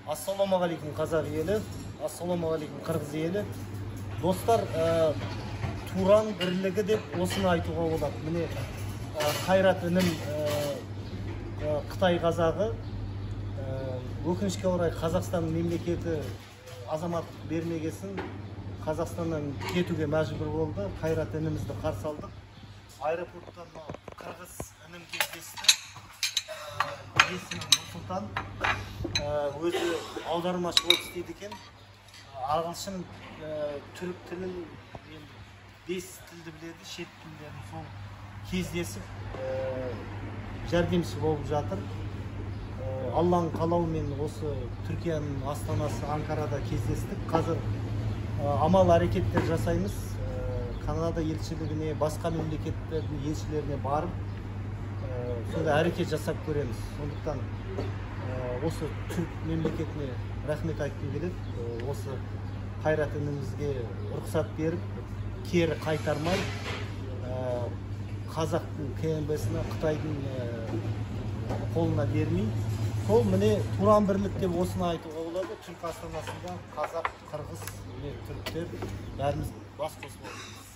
Ассалаумағалейкум қазақ елі, ассалаумағалейкум қырғыз елі. Достар, Туран бірлігі деп осыны айтуға болады. Міне Қайрат інім Қытай қазағы, өкінішке орай Қазақстан мемлекеті азамат бермегесін Қазақстаннан кетуге мәжбүр болды. Қайрат інімізді қарсы алдық. Аэропорттан қырғыз інім кездесті. Есімі Нұрсұлтан, өзі аудармашы болып істейді екен. Ағылшын, түрік тілін, 5 тілді біледі, шет тілдерін сол кездесіп жәрдемші болып жатыр. Алланың қалауымен осы Түркияның астанасы Анкарада кездестік. Қазір амал әрекеттер жасаймыз. Канада елшілігіне, басқа мемлекеттердің елшілеріне барып, сонда әрекет жасап көреміз. Сондықтан осы түрк мемлекетіне рахмет айтқым келеді. Осы Қайрат інімізге рұқсат беріп, кері қайтармай, қазақтың КМБ-сіне, Қытайдың қолына бермей, сол міне Туран бірлік деп осыны айтуға болады. Түрк астанасында қазақ, қырғыз, түріктер бәріміз бас қосып отырмыз.